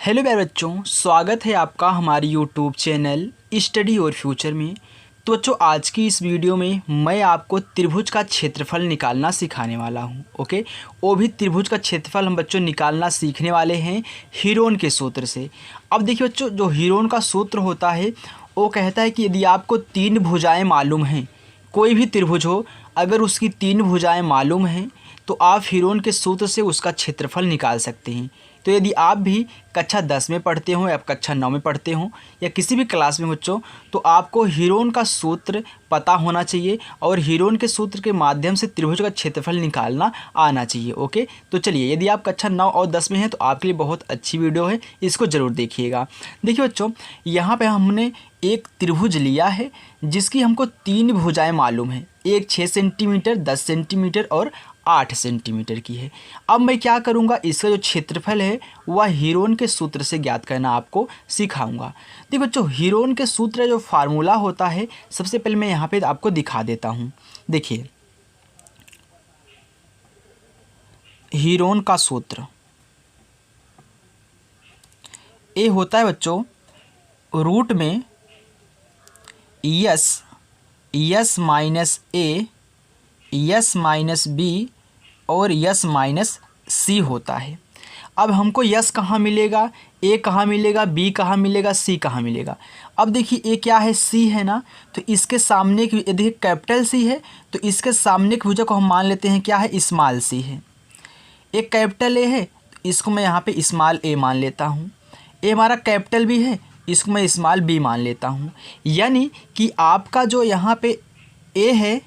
Hello प्यारे बच्चों, स्वागत है आपका हमारे यूट्यूब चैनल स्टडी और फ्यूचर में। तो बच्चों, आज की इस वीडियो में मैं आपको त्रिभुज का क्षेत्रफल निकालना सिखाने वाला हूं। ओके, वो भी त्रिभुज का क्षेत्रफल हम बच्चों निकालना सीखने वाले हैं हीरोन के सूत्र से। अब देखिए बच्चों, जो हीरोन का सूत्र होता है वो कहता है कि यदि आपको तीन भुजाएँ मालूम हैं, कोई भी त्रिभुज हो, अगर उसकी तीन भुजाएँ मालूम हैं तो आप हीरोन के सूत्र से उसका क्षेत्रफल निकाल सकते हैं। तो यदि आप भी कक्षा 10 में पढ़ते हो या कक्षा 9 में पढ़ते हो या किसी भी क्लास में बच्चों, तो आपको हीरोन का सूत्र पता होना चाहिए और हीरोन के सूत्र के माध्यम से त्रिभुज का क्षेत्रफल निकालना आना चाहिए। ओके, तो चलिए, यदि आप कक्षा 9 और 10 में हैं तो आपके लिए बहुत अच्छी वीडियो है, इसको ज़रूर देखिएगा। देखिए बच्चों, यहाँ पे हमने एक त्रिभुज लिया है जिसकी हमको तीन भुजाएँ मालूम हैं, एक 6 सेंटीमीटर, 10 सेंटीमीटर और 8 सेंटीमीटर की है। अब मैं क्या करूंगा, इसका जो क्षेत्रफल है वह हीरोन के सूत्र से ज्ञात करना आपको सिखाऊंगा। देखो बच्चों, हीरोन के सूत्र जो फार्मूला होता है, सबसे पहले मैं यहाँ पे आपको दिखा देता हूँ। देखिए, हीरोन का सूत्र ये होता है बच्चों, रूट में यस माइनस ए, यस माइनस बी और यस माइनस सी होता है। अब हमको यस कहाँ मिलेगा, ए कहाँ मिलेगा, बी कहाँ मिलेगा, सी कहाँ मिलेगा। अब देखिए, ए क्या है, सी है ना, तो इसके सामने की देखिए कैपिटल सी है, तो इसके सामने की भुजा को हम मान लेते हैं क्या है, स्मॉल सी है। एक कैपिटल ए है, तो इसको मैं यहाँ पे स्मॉल ए मान लेता हूँ। ए हमारा कैपिटल बी है, इसको मैं स्मॉल बी मान लेता हूँ। यानी कि आपका जो यहाँ पे ए है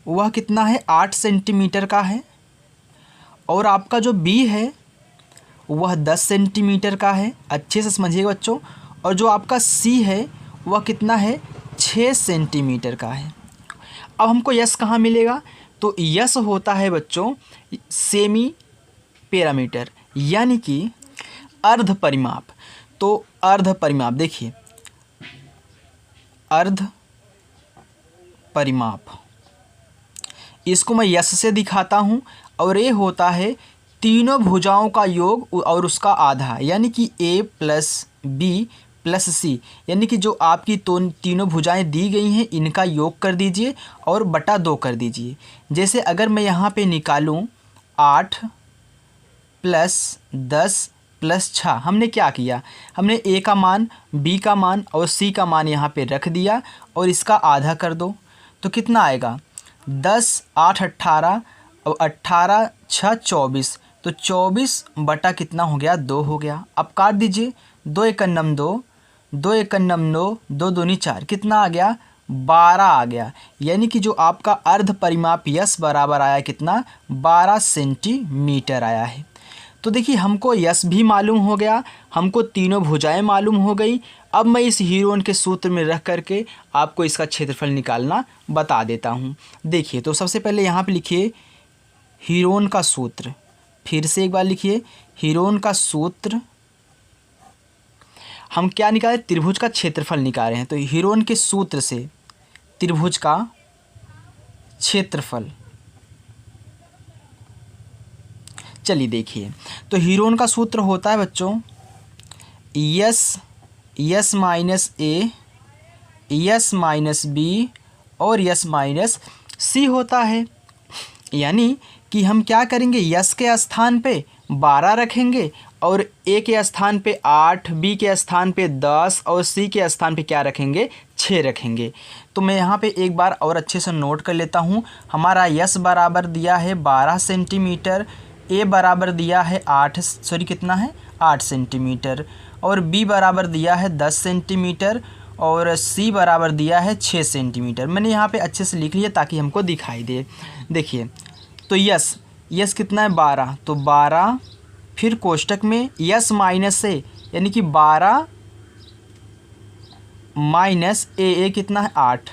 वह कितना है, 8 सेंटीमीटर का है, और आपका जो बी है वह 10 सेंटीमीटर का है। अच्छे से समझिएगा बच्चों। और जो आपका सी है वह कितना है, 6 सेंटीमीटर का है। अब हमको यस कहाँ मिलेगा, तो यस होता है बच्चों सेमी पैरामीटर, यानी कि अर्ध परिमाप। तो अर्ध परिमाप, देखिए अर्ध परिमाप, इसको मैं यस से दिखाता हूँ, और ये होता है तीनों भुजाओं का योग और उसका आधा, यानी कि ए प्लस बी प्लस सी, यानी कि जो आपकी तीनों भुजाएं दी गई हैं इनका योग कर दीजिए और बटा 2 कर दीजिए। जैसे अगर मैं यहाँ पे निकालूँ 8 प्लस 10 प्लस 6, हमने क्या किया, हमने ए का मान, बी का मान और सी का मान यहाँ पे रख दिया और इसका आधा कर दो, तो कितना आएगा, 10 8 18 और 18 6 24, तो 24 बटा कितना हो गया, 2 हो गया। अब काट दीजिए, 2 एकम 2, 2 एकम 9, 2 दूनी 4, कितना आ गया, 12 आ गया। यानी कि जो आपका अर्ध परिमाप यस बराबर आया कितना, 12 सेंटीमीटर आया है। तो देखिए, हमको यस भी मालूम हो गया, हमको तीनों भुजाएं मालूम हो गई। अब मैं इस हीरोन के सूत्र में रख करके आपको इसका क्षेत्रफल निकालना बता देता हूँ। देखिए, तो सबसे पहले यहाँ पे लिखिए हीरोन का सूत्र, फिर से एक बार लिखिए हीरोन का सूत्र। हम क्या निकाले, त्रिभुज का क्षेत्रफल निकाल रहे हैं, तो हीरोन के सूत्र से त्रिभुज का क्षेत्रफल। चलिए देखिए, तो हीरोन का सूत्र होता है बच्चों यस माइनस ए, यस माइनस बी और यस माइनस सी होता है। यानी कि हम क्या करेंगे, यस के स्थान पे 12 रखेंगे और ए के स्थान पे 8, बी के स्थान पे 10 और सी के स्थान पे क्या रखेंगे, 6 रखेंगे। तो मैं यहाँ पे एक बार और अच्छे से नोट कर लेता हूँ। हमारा यस बराबर दिया है 12 सेंटीमीटर, ए बराबर दिया है 8 सेंटीमीटर, और बी बराबर दिया है 10 सेंटीमीटर और सी बराबर दिया है 6 सेंटीमीटर। मैंने यहाँ पे अच्छे से लिख लिया ताकि हमको दिखाई दे। देखिए, तो यस कितना है, 12, तो 12, फिर कोष्टक में यस माइनस ए, यानी कि 12 माइनस ए कितना है, 8,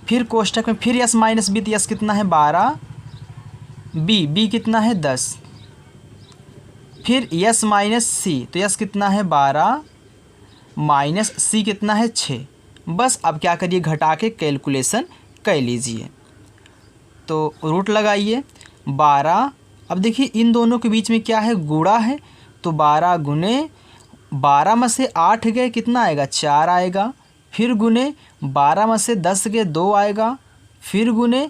फिर कोष्टक में फिर यस माइनस बी, तो यस कितना है 12, बी कितना है 10, फिर यस माइनस सी, तो यस कितना है 12 माइनस सी कितना है 6। बस अब क्या करिए, घटा के कैलकुलेशन कर लीजिए। तो रूट लगाइए 12, अब देखिए इन दोनों के बीच में क्या है, गुणा है, तो 12 गुने 12 में से 8 गए कितना आएगा 4 आएगा, फिर गुने 12 में से 10 गए 2 आएगा, फिर गुने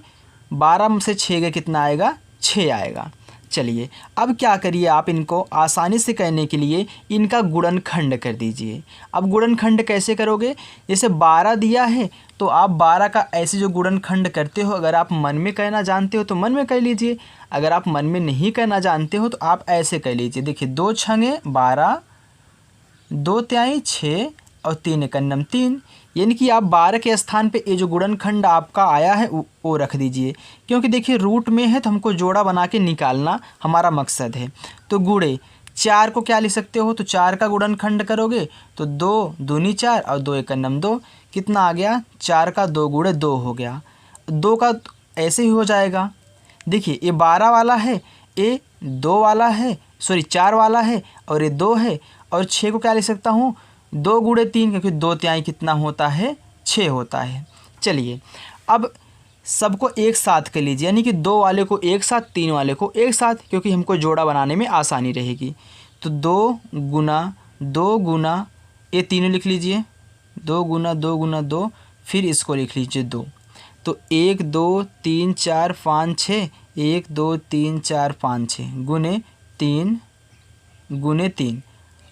12 में से 6 गए कितना आएगा 6 आएगा। चलिए अब क्या करिए, आप इनको आसानी से करने के लिए इनका गुणनखंड कर दीजिए। अब गुणनखंड कैसे करोगे, जैसे 12 दिया है तो आप 12 का ऐसे जो गुणनखंड करते हो, अगर आप मन में करना जानते हो तो मन में कर लीजिए, अगर आप मन में नहीं करना जानते हो तो आप ऐसे कर लीजिए। देखिए 2 छंगे 12, 2 तिहाई 6 और 3 एकम 3, यानी कि आप 12 के स्थान पे ये जो गुणनखंड आपका आया है वो रख दीजिए, क्योंकि देखिए रूट में है तो हमको जोड़ा बना के निकालना हमारा मकसद है। तो गुणे 4 को क्या लिख सकते हो, तो 4 का गुणनखंड करोगे तो 2 दूनी 4 और 2 एकम 2, कितना आ गया 4 का 2 गुणे 2 हो गया। 2 का ऐसे ही हो जाएगा। देखिए ये 12 वाला है, ये 2 वाला है, सॉरी 4 वाला है और ये 2 है, और 6 को क्या लिख सकता हूँ 2 गुणे 3, क्योंकि 2 तिहाई कितना होता है 6 होता है। चलिए अब सबको एक साथ कर लीजिए, यानी कि 2 वाले को एक साथ 3 वाले को एक साथ, क्योंकि हमको जोड़ा बनाने में आसानी रहेगी। तो 2 गुना ये तीनों लिख लीजिए, 2 गुना 2 गुना 2, फिर इसको लिख लीजिए 2। तो 1 2 3 4 5 6, 1 2 3 4 5 6 गुने 3।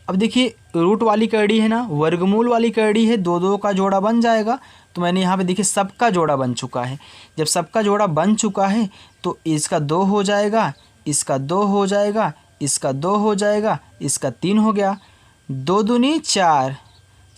अब देखिए रूट वाली कड़ी है ना, वर्गमूल वाली कड़ी है, 2 का जोड़ा बन जाएगा। तो मैंने यहाँ पे देखिए सबका जोड़ा बन चुका है। जब सबका जोड़ा बन चुका है तो इसका 2 हो जाएगा, इसका 2 हो जाएगा, इसका 2 हो जाएगा, इसका 3 हो गया। 2 दूनी 4,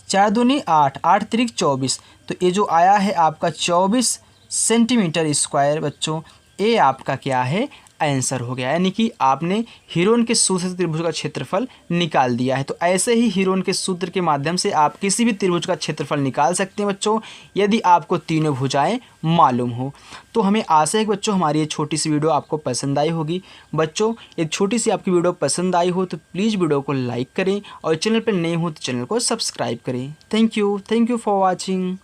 4 दूनी 8, 8 त्रिक 24। तो ये जो आया है आपका 24 सेंटीमीटर स्क्वायर बच्चों, ये आपका क्या है आंसर हो गया, यानी कि आपने हीरोन के सूत्र से त्रिभुज का क्षेत्रफल निकाल दिया है। तो ऐसे ही हीरोन के सूत्र के माध्यम से आप किसी भी त्रिभुज का क्षेत्रफल निकाल सकते हैं बच्चों, यदि आपको तीनों भुजाएं मालूम हो। तो हमें आशा है कि बच्चों हमारी ये छोटी सी वीडियो आपको पसंद आई होगी। बच्चों एक छोटी सी आपकी वीडियो पसंद आई हो तो प्लीज़ वीडियो को लाइक करें और चैनल पर नए हो तो चैनल को सब्सक्राइब करें। Thank you for watching.